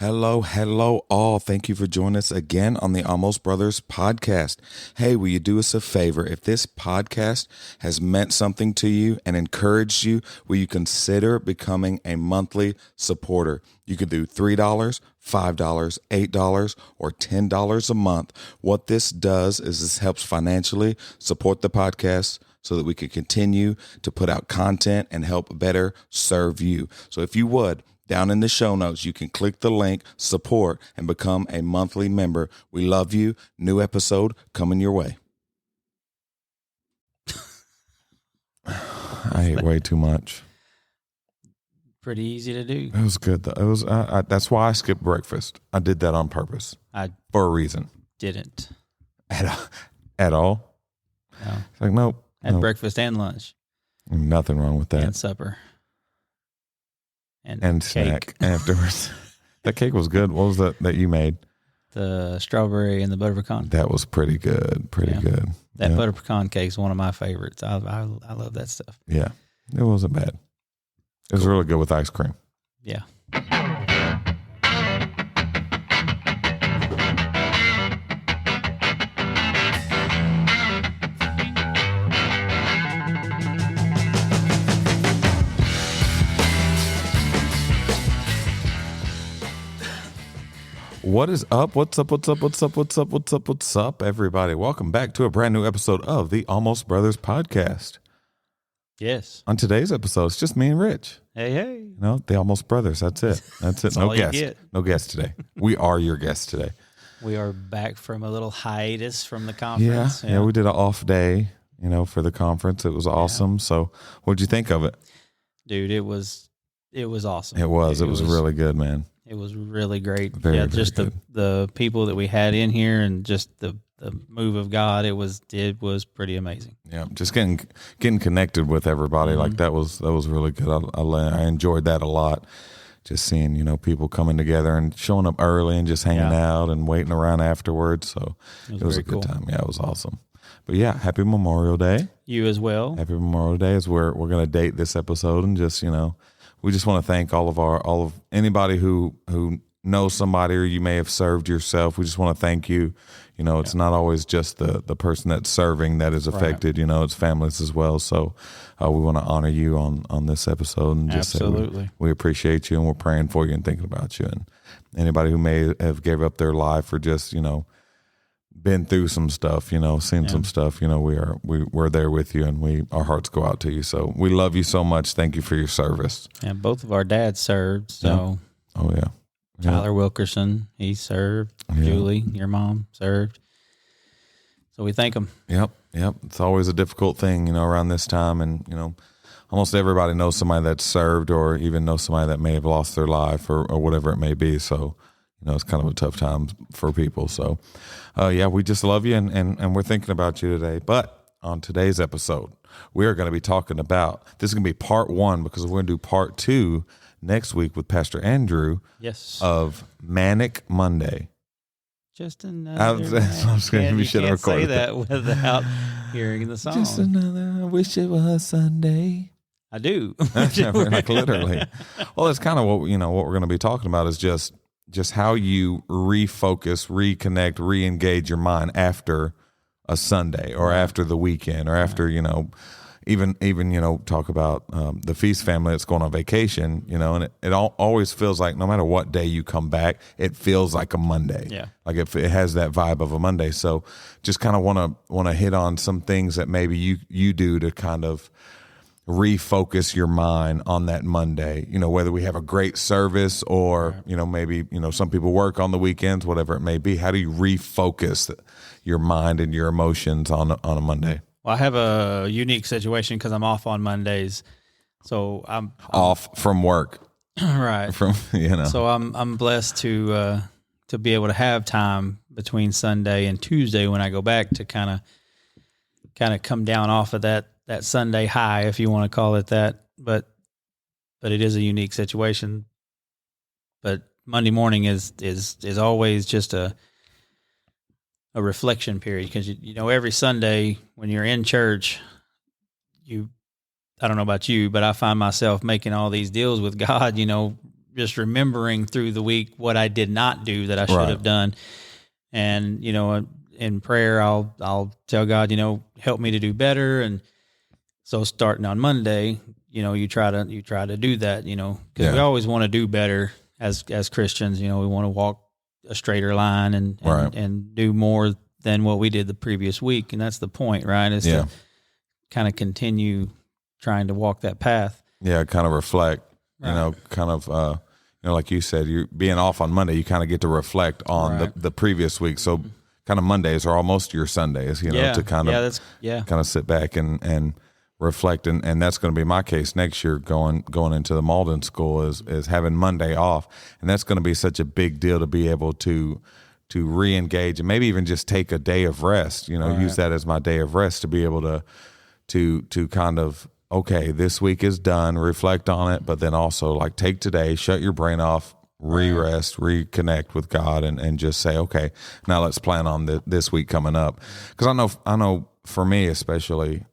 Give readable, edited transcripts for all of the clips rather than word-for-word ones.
Hello, all. Thank you for joining us again on the Almost Brothers podcast. Hey, will you do us a favor? If this podcast has meant something to you and encouraged you, will you consider becoming a monthly supporter? You could do $3, $5, $8, or $10 a month. What this does is this helps financially support the podcast so that we can continue to put out content and help better serve you. So if you would, down in the show notes, you can click the link, support, and become a monthly member. We love you. New episode coming your way. I ate way too much. Pretty easy to do. It was good, though. It was. That's why I skipped breakfast. I did that on purpose. For a reason. Didn't. At all? No. It's like, nope. Had breakfast and lunch. Nothing wrong with that. And supper. And snack afterwards. That cake was good. What was that you made? The strawberry and the butter pecan. That was pretty good. Pretty good. That butter pecan cake is one of my favorites. I love that stuff. Yeah. It wasn't bad. It was really good with ice cream. Yeah. What is up? What's up, everybody? Welcome back to a brand new episode of the Almost Brothers podcast. Yes. On today's episode, it's just me and Rich. Hey. The Almost Brothers. That's it. That's No all guest. you get. No guest today. We are your guests today. We are back from a little hiatus from the conference. Yeah, we did an off day, for the conference. It was awesome. So what'd you think of it? Dude, it was awesome. It was really good, man. It was really great. Very just good. the people that we had in here and just the move of God. It was pretty amazing. Yeah, just getting connected with everybody like that was really good. I enjoyed that a lot. Just seeing people coming together and showing up early and just hanging out and waiting around afterwards. So it was a good time. Yeah, it was awesome. But yeah, happy Memorial Day. You as well. Happy Memorial Day. As we're going to date this episode and just we just want to thank all of anybody who knows somebody or you may have served yourself. We just want to thank you. It's not always just the person that's serving that is affected. Right. It's families as well. So we want to honor you on this episode and just Absolutely. say we appreciate you and we're praying for you and thinking about you. And anybody who may have gave up their life or just been through some stuff, seen some stuff, we're there with you and our hearts go out to you. So we love you so much. Thank you for your service. And both of our dads served. So Oh yeah. Tyler Wilkerson, he served. Yeah. Julie, your mom, served. So we thank them. Yep. It's always a difficult thing, around this time. And, almost everybody knows somebody that's served or even knows somebody that may have lost their life or whatever it may be. So, it's kind of a tough time for people. So, we just love you and we're thinking about you today. But on today's episode, we are going to be talking about, this is going to be part 1 because we're going to do part 2 next week with Pastor Andrew. Yes. Of Manic Monday. Just another. You can't say that without hearing the song. Just another. I wish it was Sunday. I do. Like literally. Well, that's kind of what what we're going to be talking about is just how you refocus, reconnect, reengage your mind after a Sunday or after the weekend or after even talk about the Feast family that's going on vacation, and it always feels like no matter what day you come back, it feels like a Monday. Yeah. Like it has that vibe of a Monday. So just kind of want to hit on some things that maybe you do to kind of refocus your mind on that Monday, whether we have a great service or, maybe, some people work on the weekends, whatever it may be. How do you refocus your mind and your emotions on a Monday? Well, I have a unique situation because I'm off on Mondays, so I'm off from work, right? From so I'm blessed to be able to have time between Sunday and Tuesday when I go back to kind of come down off of that Sunday high, if you want to call it that. But it is a unique situation. But Monday morning is always just a reflection period because every Sunday when you're in church, I don't know about you, but I find myself making all these deals with God, just remembering through the week what I did not do that I should have done. And, in prayer, I'll tell God, help me to do better. And so starting on Monday, you try to do that, because we always want to do better as Christians. We want to walk a straighter line and do more than what we did the previous week. And that's the point, right? Is to kind of continue trying to walk that path. Yeah. Kind of reflect, like you said, you're being off on Monday, you kind of get to reflect on the previous week. So kind of Mondays are almost your Sundays, to kind of sit back and reflect. And that's going to be my case next year going into the Malden school is having Monday off. And that's going to be such a big deal to be able to re-engage and maybe even just take a day of rest, use that as my day of rest to be able to kind of, okay, this week is done, reflect on it, but then also like take today, shut your brain off, re-rest, reconnect with God, and just say, okay, now let's plan on this week coming up. Because I know for me especially,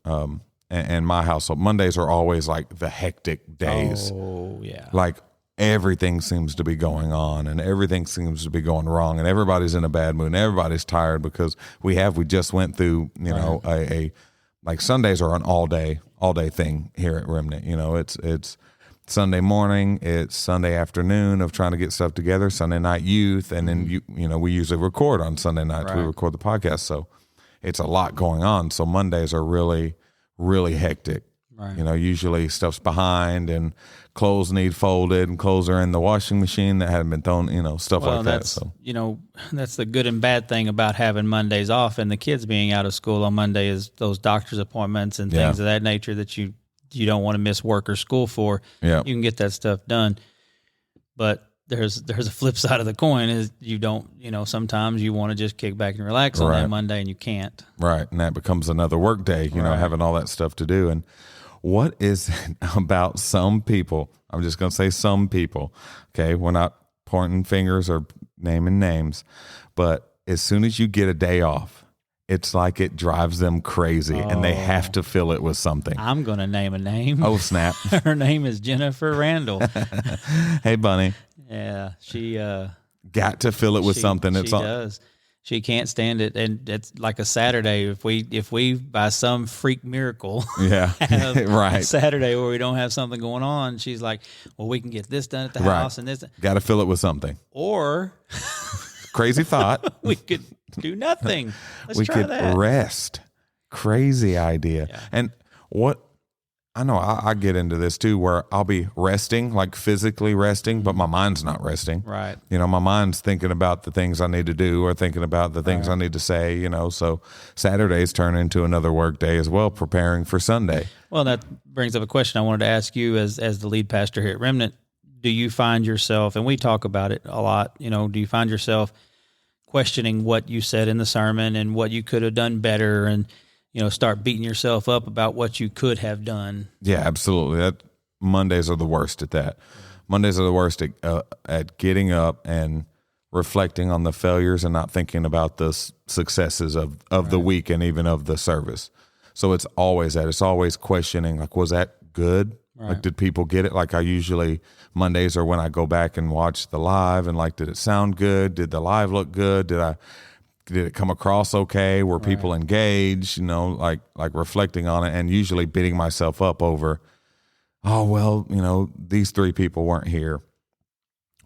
and my household, Mondays are always like the hectic days. Oh yeah, like everything seems to be going on, and everything seems to be going wrong, and everybody's in a bad mood, and everybody's tired because we just went through, a like Sundays are an all day thing here at Remnant. It's Sunday morning, it's Sunday afternoon of trying to get stuff together, Sunday night youth, and then we usually record on Sunday nights. We record the podcast, so it's a lot going on. So Mondays are really, really hectic. Right. Usually stuff's behind and clothes need folded and clothes are in the washing machine that hadn't been thrown, stuff like that. So, that's the good and bad thing about having Mondays off and the kids being out of school on Monday is those doctor's appointments and things of that nature that you don't want to miss work or school for. Yeah. You can get that stuff done. But there's a flip side of the coin is you don't, sometimes you want to just kick back and relax on that Monday and you can't. Right. And that becomes another work day, having all that stuff to do. And what is it about some people? I'm just going to say some people. Okay. We're not pointing fingers or naming names, but as soon as you get a day off, it's like it drives them crazy and they have to fill it with something. I'm going to name a name. Oh, snap. Her name is Jennifer Randall. Hey, Bunny. Yeah. She, got to fill it with something. She does. She can't stand it, and it's like a Saturday. If we by some freak miracle, have a Saturday where we don't have something going on, she's like, "Well, we can get this done at the house and this." Got to fill it with something. Or crazy thought, we could do nothing. We could rest. Crazy idea. Yeah. And what I know, I get into this too, where I'll be resting, like physically resting, but my mind's not resting. Right. My mind's thinking about the things I need to do or thinking about the things I need to say, so Saturdays turn into another work day as well, preparing for Sunday. Well, that brings up a question I wanted to ask you as the lead pastor here at Remnant. Do you find yourself, and we talk about it a lot, do you find yourself questioning what you said in the sermon and what you could have done better and, start beating yourself up about what you could have done? Yeah, absolutely. Mondays are the worst at that. Mondays are the worst at getting up and reflecting on the failures and not thinking about the successes of the week and even of the service. So it's always that. It's always questioning, like, was that good? Right. Like, did people get it? Like, Mondays are when I go back and watch the live and like, did it sound good? Did the live look good? Did it come across okay? Were people engaged? Like reflecting on it and usually beating myself up over, oh, well, these three people weren't here.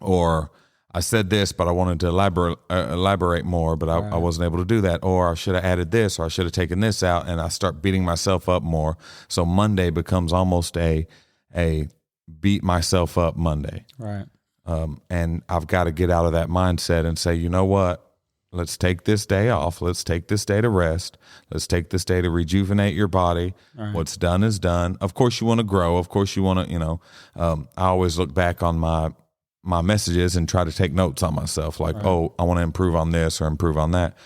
Or I said this, but I wanted to elaborate more, but I wasn't able to do that. Or I should have added this, or I should have taken this out, and I start beating myself up more. So Monday becomes almost a beat myself up Monday. Right. And I've got to get out of that mindset and say, you know what? Let's take this day off. Let's take this day to rest. Let's take this day to rejuvenate your body. Right. What's done is done. Of course, you want to grow. Of course, you want to, I always look back on my messages and try to take notes on myself. Like, oh, I want to improve on this or improve on that.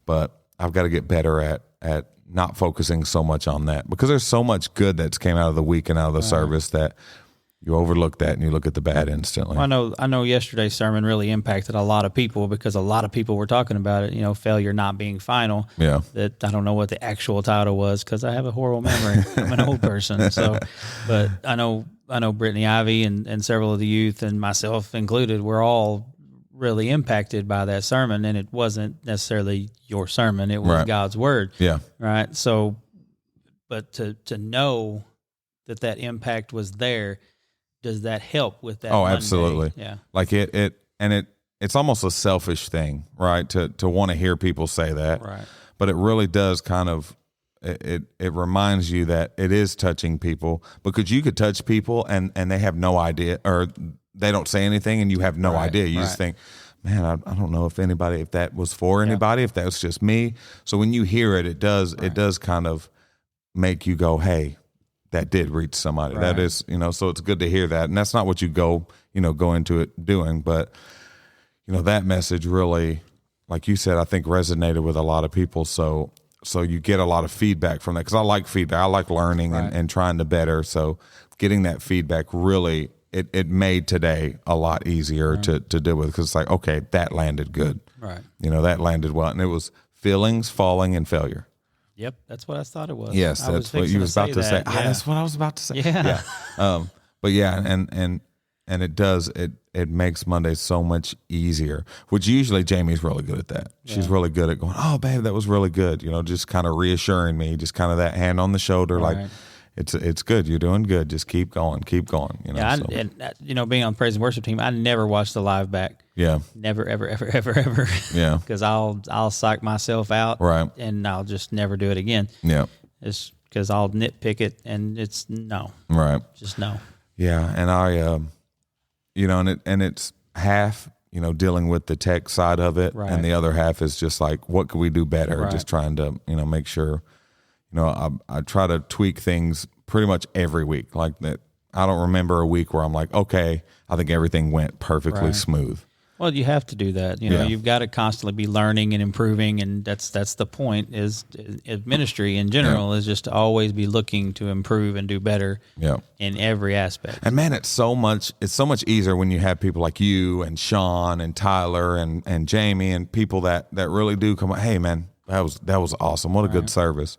But I've got to get better at not focusing so much on that because there's so much good that's came out of the week and out of the service that you overlook that and you look at the bad instantly. Well, I know yesterday's sermon really impacted a lot of people because a lot of people were talking about it, failure not being final. Yeah. That I don't know what the actual title was because I have a horrible memory. I'm an old person. So, but I know I know Brittany Ivy and several of the youth and myself included, we're all really impacted by that sermon, and it wasn't necessarily your sermon. It was Right. God's word. Yeah. Right. So, but to know that impact was there, does that help with that? Oh, Monday? absolutely. Yeah. Like it's almost a selfish thing, right? To want to hear people say that. Right. But it really does kind of, it reminds you that it is touching people, because you could touch people and they have no idea, or they don't say anything and you have no Right, idea. You just think, man, I don't know if that was for anybody, if that was just me. So when you hear it, it does kind of make you go, hey, that did reach somebody. That is, so it's good to hear that. And that's not what you go into it doing. But, that message really, like you said, I think resonated with a lot of people. So you get a lot of feedback from that, because I like feedback. I like learning and trying to better. So getting that feedback really, it made today a lot easier to deal with, because it's like, okay, that landed good. Right. That landed well. And it was feelings, falling, and failure. Yep. That's what I thought it was. Yes, that's what you was about to say. Yeah. That's what I was about to say. Yeah. But yeah, and it does, it makes Monday so much easier, which usually Jamie's really good at that. She's really good at going, oh, babe, that was really good. Just kind of reassuring me, just kind of that hand on the shoulder, like, it's good. You're doing good. Just keep going. Yeah, and being on the praise and worship team, I never watch the live back. Yeah. Never, ever, ever, ever, ever. Yeah. Because I'll psych myself out. Right. And I'll just never do it again. Yeah. It's because I'll nitpick it, and it's no. Right. Just no. Yeah, and I, and it's half, dealing with the tech side of it, and the other half is just like, what could we do better? Right. Just trying to, make sure. I try to tweak things pretty much every week. Like that, I don't remember a week where I'm like, okay, I think everything went perfectly smooth. Well, you have to do that. You've got to constantly be learning and improving, and that's the point. Is ministry in general is just to always be looking to improve and do better. Yeah. In every aspect. And man, it's so much easier when you have people like you and Sean and Tyler and Jamie and people that really do come. Hey, man, that was awesome. What a good service.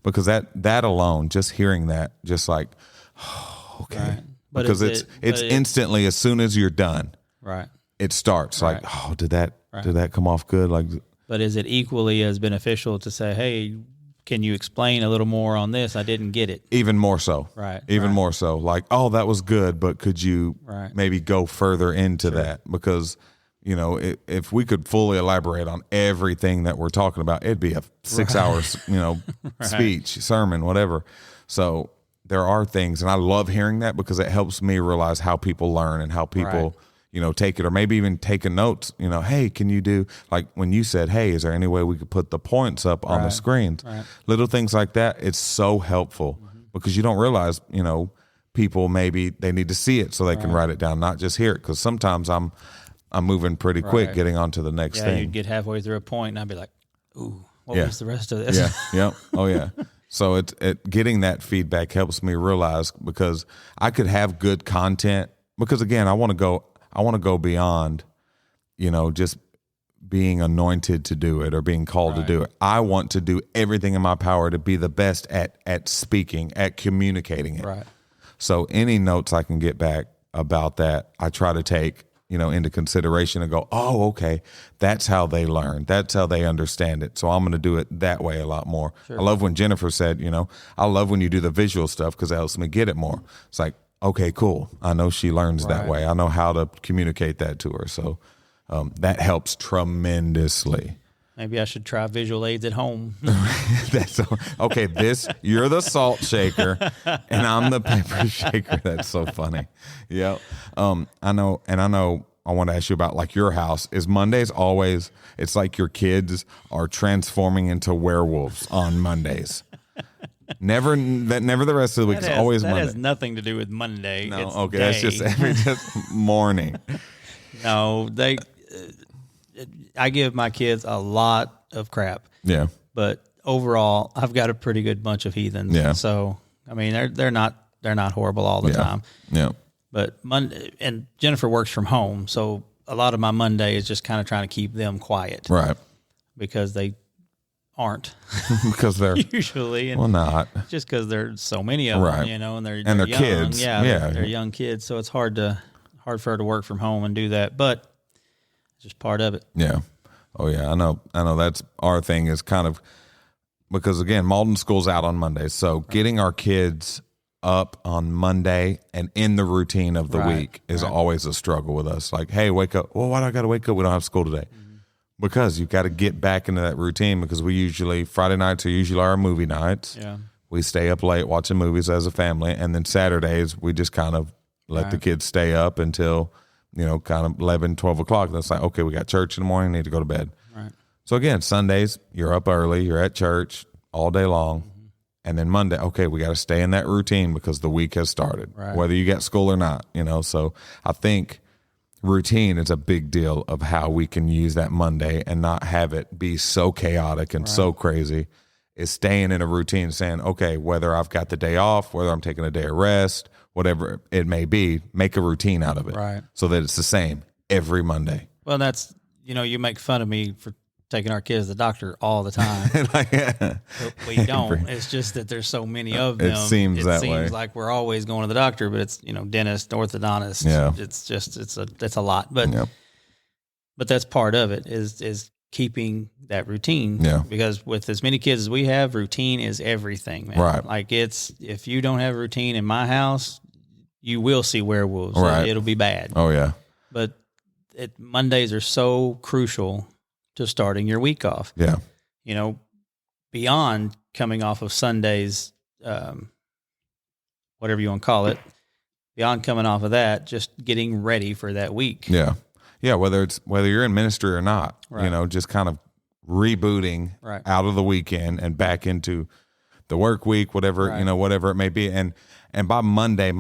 Because that alone, just hearing that, just like, oh, okay. Right. But because it's instantly, as soon as you're done, right, it starts like, oh, did that come off good? Like, but is it equally as beneficial to say, hey, can you explain a little more on this? I didn't get it. Even more so. Right. Even more so. Like, oh, that was good, but could you maybe go further into that? Because if we could fully elaborate on everything that we're talking about, it'd be a 6 hours, speech, sermon, whatever. So there are things, and I love hearing that, because it helps me realize how people learn and how people, take it, or maybe even taking notes, hey, can you do, like when you said, hey, is there any way we could put the points up on the screens? Right. Little things like that. It's so helpful because you don't realize, people, maybe they need to see it so they can write it down, not just hear it. Because sometimes I'm moving pretty quick, getting on to the next thing. You'd get halfway through a point, and I'd be like, ooh, what was the rest of this? Yeah, yeah, oh yeah. So it getting that feedback helps me realize, because I could have good content, because again, I want to go beyond, just being anointed to do it or being called to do it. I want to do everything in my power to be the best at speaking, at communicating it. Right. So any notes I can get back about that, I try to take, into consideration and go, oh, okay, that's how they learn. That's how they understand it. So I'm going to do it that way a lot more. Sure. I love when Jennifer said, I love when you do the visual stuff, because it helps me get it more. It's like, okay, cool. I know she learns that way. I know how to communicate that to her. So that helps tremendously. Maybe I should try visual aids at home. That's okay. You're the salt shaker, and I'm the pepper shaker. That's so funny. Yeah. I know. I want to ask you about, like, your house. Is Mondays always? It's like your kids are transforming into werewolves on Mondays. Never the rest of the week. It's always Monday. That has nothing to do with Monday. No. It's okay. day. That's just morning. No, I give my kids a lot of crap. Yeah. But overall, I've got a pretty good bunch of heathens. Yeah. So, I mean, they're not horrible all the time. Yeah. But Monday, and Jennifer works from home, so a lot of my Monday is just kind of trying to keep them quiet. Right. Because they aren't because they're usually, and not just because there's so many of them, and they're young. Kids. They're young kids, so it's hard for her to work from home and do that, but it's just part of it. Yeah. Oh yeah, I know. That's our thing is kind of because again, Malden school's out on Monday, so getting our kids up on Monday and in the routine of the week is always a struggle with us. Like, hey, wake up. Well, why do I got to wake up? We don't have school today. Because you've got to get back into that routine because Friday nights are usually our movie nights. Yeah. We stay up late watching movies as a family. And then Saturdays, we just kind of let the kids stay up until, kind of 11, 12 o'clock. That's like, okay, we got church in the morning, need to go to bed. Right. So again, Sundays, you're up early, you're at church all day long. And then Monday, okay, we got to stay in that routine because the week has started, whether you get school or not, So I think routine is a big deal of how we can use that Monday and not have it be so chaotic and so crazy. Is staying in a routine, saying, okay, whether I've got the day off, whether I'm taking a day of rest, whatever it may be, make a routine out of it, so that it's the same every Monday. Well, that's you make fun of me for taking our kids to the doctor all the time. But we don't. It's just that there's so many of them. It seems way. It seems like we're always going to the doctor, but it's dentist, orthodontist. Yeah. It's a lot. But but that's part of it is keeping that routine. Yeah. Because with as many kids as we have, routine is everything, man. Right. Like if you don't have a routine in my house, you will see werewolves. Right. It'll be bad. Oh yeah. But Mondays are so crucial to starting your week off. Yeah. Beyond coming off of Sundays, whatever you want to call it, beyond coming off of that, just getting ready for that week. Yeah. Yeah. Whether you're in ministry or not, just kind of rebooting out of the weekend and back into the work week, whatever, whatever it may be. And by Monday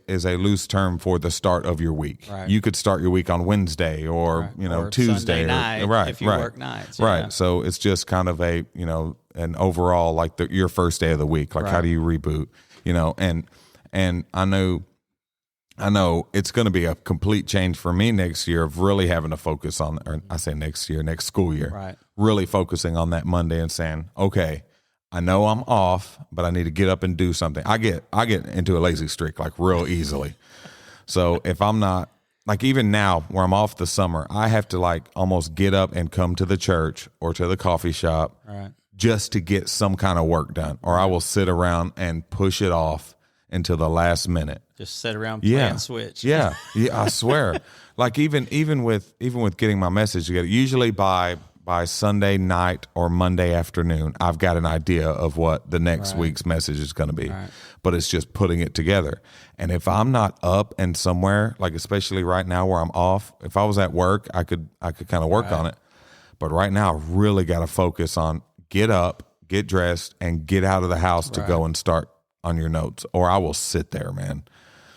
is a loose term for the start of your week. Right. You could start your week on Wednesday or Tuesday. Sunday night if you work nights. Yeah. Right. So it's just kind of a, an overall, like your first day of the week. Like how do you reboot, and I know it's going to be a complete change for me next year of really having to focus on, or I say next school year, really focusing on that Monday and saying, okay, I know I'm off, but I need to get up and do something. I get into a lazy streak like real easily. So if I'm not, like even now where I'm off the summer, I have to like almost get up and come to the church or to the coffee shop just to get some kind of work done, or I will sit around and push it off until the last minute. Just sit around playing Switch. Yeah, I swear. Like even with getting my message together, usually by Sunday night or Monday afternoon, I've got an idea of what the next week's message is going to be. But it's just putting it together. And if I'm not up and somewhere, like especially right now where I'm off, if I was at work, I could kind of work on it. But right now, I really got to focus on get up, get dressed, and get out of the house to go and start on your notes, or I will sit there, man.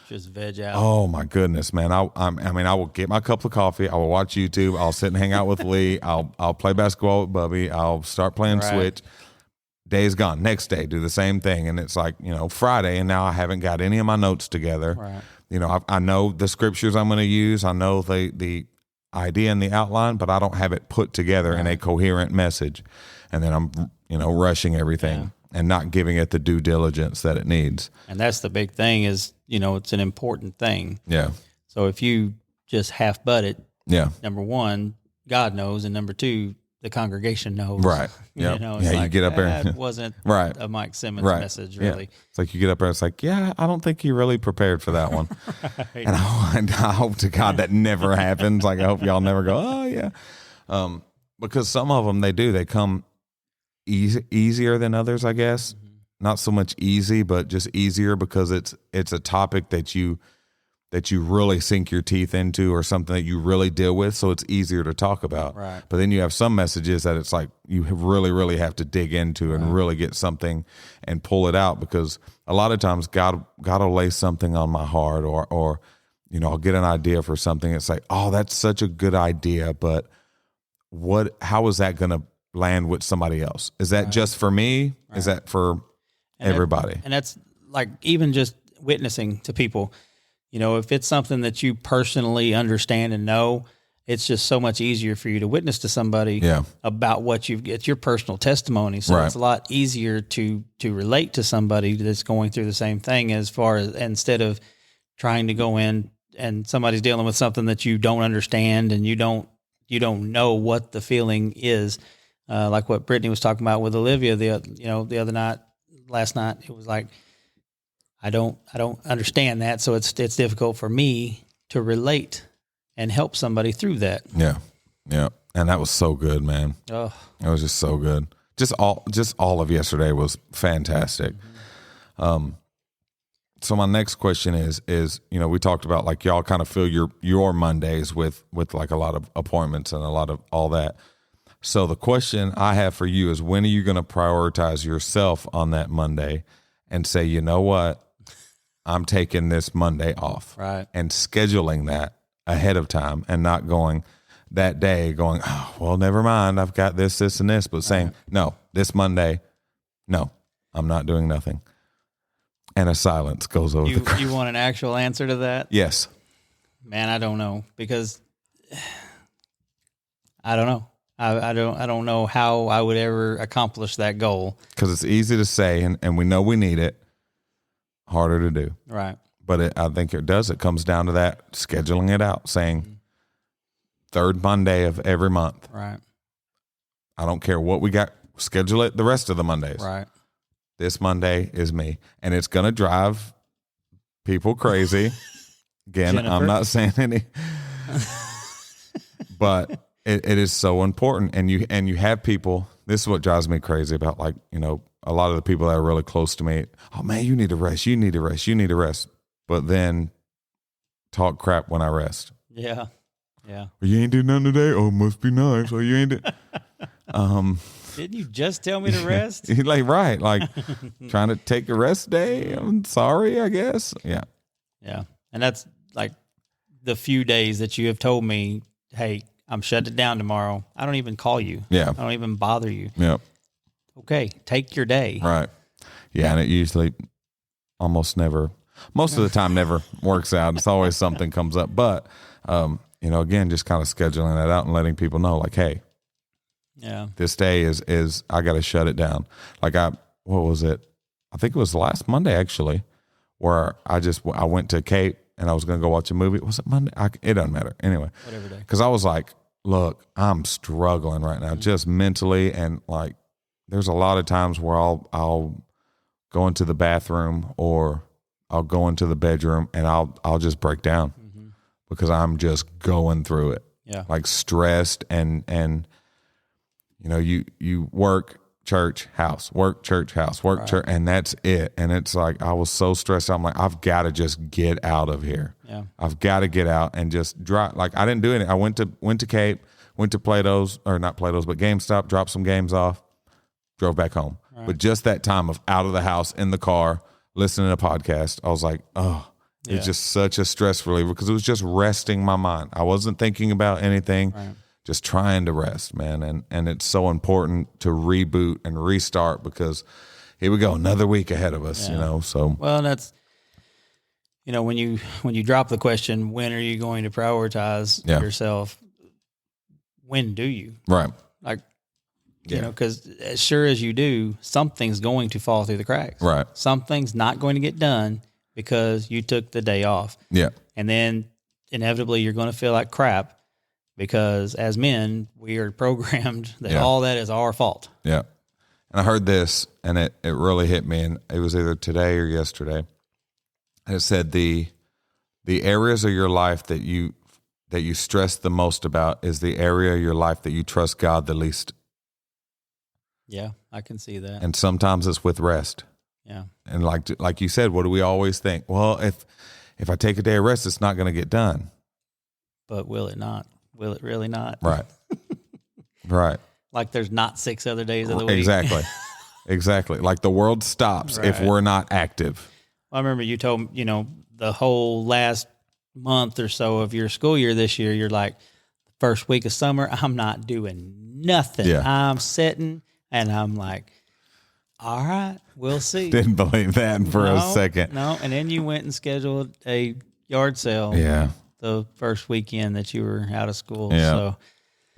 Just veg out. Oh my goodness, man! I will get my cup of coffee. I will watch YouTube. I'll sit and hang out with Lee. I'll play basketball with Bubby. I'll start playing Switch. Day's gone. Next day, do the same thing, and it's like Friday, and now I haven't got any of my notes together. I know the scriptures I'm going to use. I know the idea and the outline, but I don't have it put together in a coherent message, and then I'm rushing everything. And not giving it the due diligence that it needs. And that's the big thing is, it's an important thing. Yeah. So if you just half-butt it, number one, God knows, and number two, the congregation knows. Right. Yeah. You get up there. That wasn't a Mike Simmons message, really. Yeah. It's like you get up there, it's like, I don't think you really prepared for that one. And I hope to God that never happens. Like, I hope y'all never go, oh, yeah. Because some of them, they come easier than others, I guess. Not so much easy, but just easier because it's a topic that you really sink your teeth into, or something that you really deal with, so it's easier to talk about. Right. But then you have some messages that it's like you really, really have to dig into and really get something and pull it out, because a lot of times God will lay something on my heart, or I'll get an idea for something. It's like, oh, that's such a good idea, but how is that going to land with somebody else? Is that just for me? Is that for everybody? And that's like even just witnessing to people, if it's something that you personally understand and know, it's just so much easier for you to witness to somebody about what it's your personal testimony. So it's a lot easier to relate to somebody that's going through the same thing, as far as, instead of trying to go in and somebody's dealing with something that you don't understand and you don't know what the feeling is. Like what Brittany was talking about with Olivia last night, it was like, I don't understand that. So it's difficult for me to relate and help somebody through that. Yeah. Yeah. And that was so good, man. Oh, it was just so good. Just all of yesterday was fantastic. Mm-hmm. So my next question is, we talked about like y'all kind of fill your Mondays with like a lot of appointments and a lot of all that. So the question I have for you is, when are you going to prioritize yourself on that Monday and say, you know what, I'm taking this Monday off, right? And scheduling that ahead of time, and not going that day going, oh, well, never mind, I've got this, and this, but saying, no, this Monday, no, I'm not doing nothing. And a silence goes over the crowd. You want an actual answer to that? Yes. Man, I don't know, because I don't know. I don't know how I would ever accomplish that goal. Because it's easy to say, and we know we need it. Harder to do. Right. But I think it comes down to that, scheduling it out, saying third Monday of every month. Right. I don't care what we got, schedule it the rest of the Mondays. Right. This Monday is me. And it's going to drive people crazy. Again, Jennifer. I'm not saying any, but it is so important. And you have people, this is what drives me crazy about, like, a lot of the people that are really close to me. Oh man, you need to rest. You need to rest. You need to rest. But then talk crap when I rest. Yeah. Yeah. Well, you ain't do nothing today. Oh, must be nice. Oh, you ain't do. Didn't you just tell me to rest? Like trying to take a rest day. I'm sorry, I guess. Yeah. Yeah. And that's like the few days that you have told me, hey, I'm shutting it down tomorrow. I don't even call you. Yeah. I don't even bother you. Yeah. Okay. Take your day. Right. Yeah. And it usually almost never, most of the time never works out. It's always something comes up. But, again, just kind of scheduling that out and letting people know, like, hey, yeah, this day is I got to shut it down. Like what was it? I think it was last Monday actually, where I went to Cape and I was going to go watch a movie. Was it Monday? It doesn't matter. Anyway, whatever day. Because I was like, look, I'm struggling right now, just mentally, and like, there's a lot of times where I'll go into the bathroom or I'll go into the bedroom and I'll just break down because I'm just going through it. Yeah. Like stressed and you work, church, house, work, church, house, work, right. church, and that's it. And it's like, I was so stressed. I'm like, I've got to just get out of here. Yeah. I've got to get out and just drive. Like, I didn't do anything. I went to Cape, went to Plato's, or not Plato's, but GameStop, dropped some games off, drove back home. Right. But just that time of out of the house, in the car, listening to a podcast, I was like, oh, it's just such a stress reliever because it was just resting my mind. I wasn't thinking about anything. Right. Just trying to rest, man. And it's so important to reboot and restart because here we go, another week ahead of us, so. Well, that's, when you drop the question, when are you going to prioritize yourself? When do you? Right. Like, because as sure as you do, something's going to fall through the cracks. Right. Something's not going to get done because you took the day off. Yeah. And then inevitably you're going to feel like crap. Because as men, we are programmed that all that is our fault. Yeah. And I heard this, and it really hit me, and it was either today or yesterday. And it said the areas of your life that you stress the most about is the area of your life that you trust God the least. Yeah, I can see that. And sometimes it's with rest. Yeah. And like you said, what do we always think? Well, if I take a day of rest, it's not going to get done. But will it not? Will it really not? Right. Right. Like there's not 6 other days of the week. Exactly. Exactly. Like the world stops if we're not active. Well, I remember you told, the whole last month or so of your school year this year, you're like, first week of summer, I'm not doing nothing. Yeah. I'm sitting and I'm like, all right, we'll see. Didn't believe that for a second. No. And then you went and scheduled a yard sale. Yeah. the first weekend that you were out of school. Yeah. So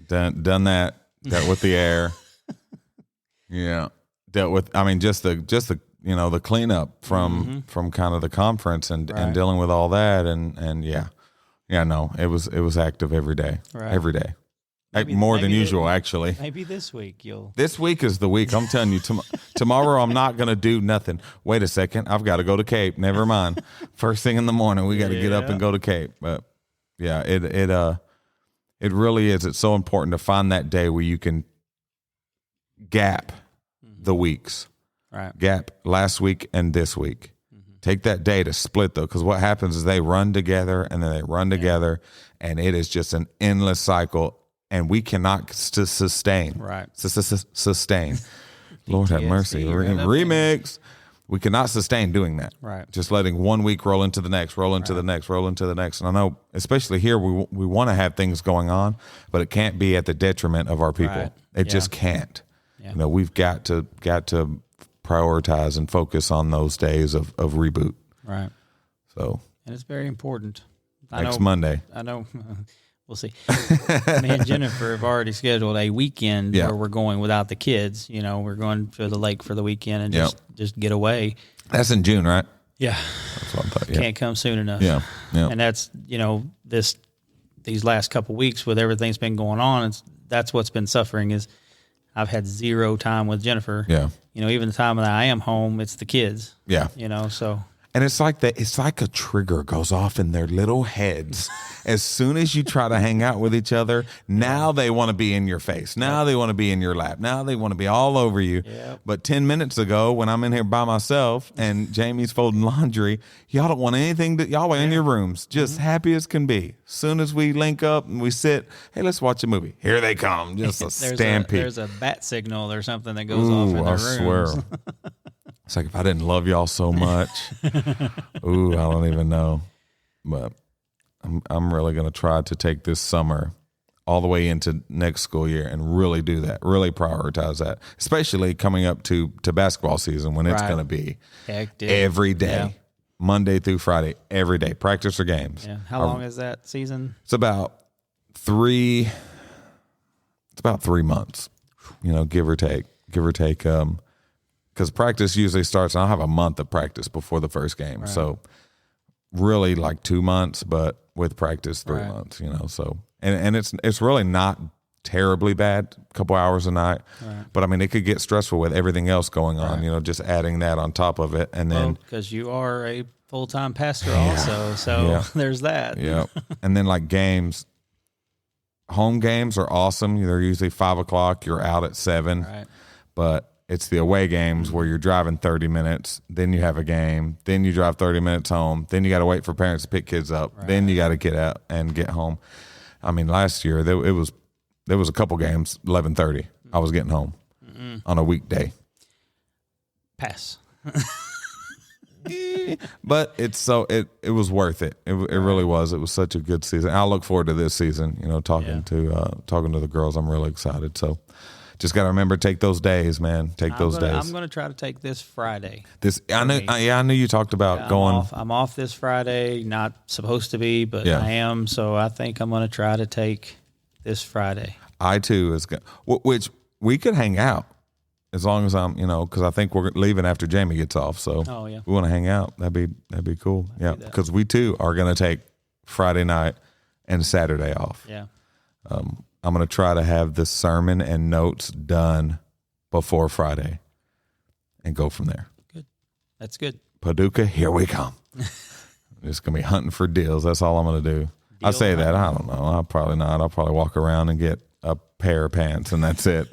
Done that. Dealt with the air. Yeah. Dealt with, I mean, just the the cleanup from kind of the conference and dealing with all that. And yeah. Yeah, no, it was active every day. Right. Every day. Maybe than usual, actually. Maybe this week you'll. This week is the week. I'm telling you, tomorrow I'm not going to do nothing. Wait a second. I've got to go to Cape. Never mind. First thing in the morning, we got to get up and go to Cape. But yeah, it really is. It's so important to find that day where you can gap the weeks. Right. Gap last week and this week. Take that day to split though, because what happens is they run together and then they run together, and it is just an endless cycle, and we cannot sustain. Right. Sustain. Lord have mercy. Remix. We cannot sustain doing that. Right. Just letting 1 week roll into the next, roll into the next, roll into the next. And I know, especially here, we want to have things going on, but it can't be at the detriment of our people. Right. It just can't. Yeah. We've got to prioritize and focus on those days of reboot. Right. So. And it's very important. Next Monday. I know. We'll see. Me and Jennifer have already scheduled a weekend where we're going without the kids. We're going to the lake for the weekend and just get away. That's in June, right? Yeah. That's what I thought. Can't come soon enough. Yeah. Yeah. And that's, these last couple of weeks with everything's been going on, that's what's been suffering is I've had zero time with Jennifer. Yeah. Even the time that I am home, it's the kids. Yeah. So. And it's like a trigger goes off in their little heads. As soon as you try to hang out with each other, now they want to be in your face. Now they want to be in your lap. Now they want to be all over you. Yep. But 10 minutes ago, when I'm in here by myself and Jamie's folding laundry, y'all don't want anything. Y'all are in your rooms, just happy as can be. As soon as we link up and we sit, hey, let's watch a movie. Here they come. Just a stampede. There's a bat signal or something that goes off in their rooms. I swear. It's like, if I didn't love y'all so much, I don't even know. But I'm really going to try to take this summer all the way into next school year and really do that, really prioritize that, especially coming up to basketball season when it's going to be hectic every day, Monday through Friday, every day, practice or games. Yeah. How long is that season? It's about 3 months, give or take. Because practice usually starts, and I'll have a month of practice before the first game. Right. So really like 2 months, but with practice 3 months, so, and it's really not terribly bad, a couple hours a night, but I mean, it could get stressful with everything else going on, just adding that on top of it. And then, because you are a full-time pastor also, so there's that. Yeah. And then like games, home games are awesome. They're usually 5:00. You're out at 7, but it's the away games where you're driving 30 minutes, then you have a game, then you drive 30 minutes home, then you got to wait for parents to pick kids up, then you got to get out and get home. I mean, last year there was a couple games 11:30. I was getting home on a weekday. Pass. But it was worth it. It really was. It was such a good season. I look forward to this season. Talking to the girls. I'm really excited. So. Just got to remember, take those days, man. Take those days. I'm going to try to take this Friday. I knew you talked about going. I'm off this Friday. Not supposed to be, but I am. So I think I'm going to try to take this Friday. I too is good. Which we could hang out as long as I'm, because I think we're leaving after Jamie gets off. So we want to hang out. That'd be cool. Yeah, because we too are going to take Friday night and Saturday off. Yeah. I'm going to try to have the sermon and notes done before Friday and go from there. Good. That's good. Paducah, here we come. Just going to be hunting for deals. That's all I'm going to do. I say that. I don't know. I'll probably not. I'll probably walk around and get a pair of pants and that's it.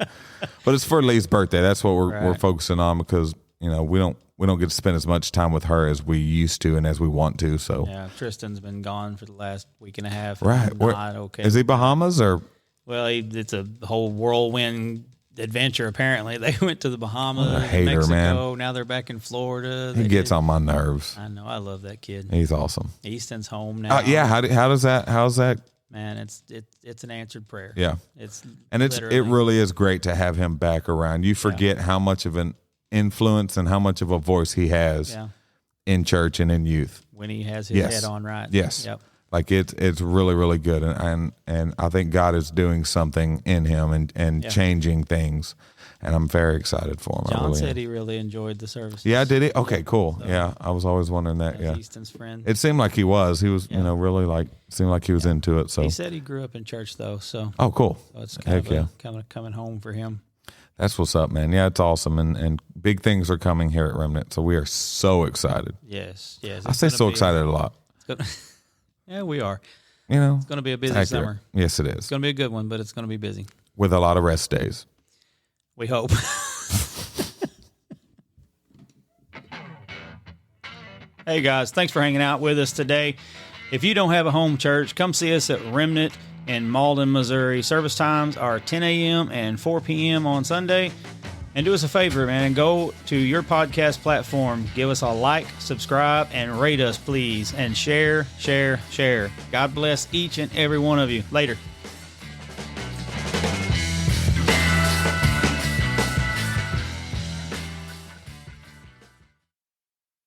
But it's for Lee's birthday. That's what we're focusing on because, we don't get to spend as much time with her as we used to and as we want to. So Tristan's been gone for the last week and a half. Right. Okay. Is he Bahamas or? Well, it's a whole whirlwind adventure. Apparently, they went to the Bahamas, Mexico. Man. Now they're back in Florida. He gets on my nerves. I know. I love that kid. He's awesome. Easton's home now. How's that? Man, it's an answered prayer. Yeah, it really is great to have him back around. You forget how much of an influence and how much of a voice he has in church and in youth when he has his head on right. Yes. Yep. Like it's really, really good. And I think God is doing something in him and changing things. And I'm very excited for him. John said he really enjoyed the service. Yeah, did he? Okay, cool. So, yeah, I was always wondering that. Yeah, Easton's friend. It seemed like he was. He was, really like seemed like he was into it. So he said he grew up in church though. So cool. So it's kind of coming home for him. That's what's up, man. Yeah, it's awesome, and big things are coming here at Remnant. So we are so excited. Yes. I say so excited a lot. Yeah, we are. It's going to be a busy summer. Yes, it is. It's going to be a good one, but it's going to be busy with a lot of rest days. We hope. Hey guys, thanks for hanging out with us today. If you don't have a home church, come see us at Remnant in Malden, Missouri. Service times are 10 a.m. and 4 p.m. on Sunday. And do us a favor, man. Go to your podcast platform. Give us a like, subscribe, and rate us, please. And share. God bless each and every one of you. Later.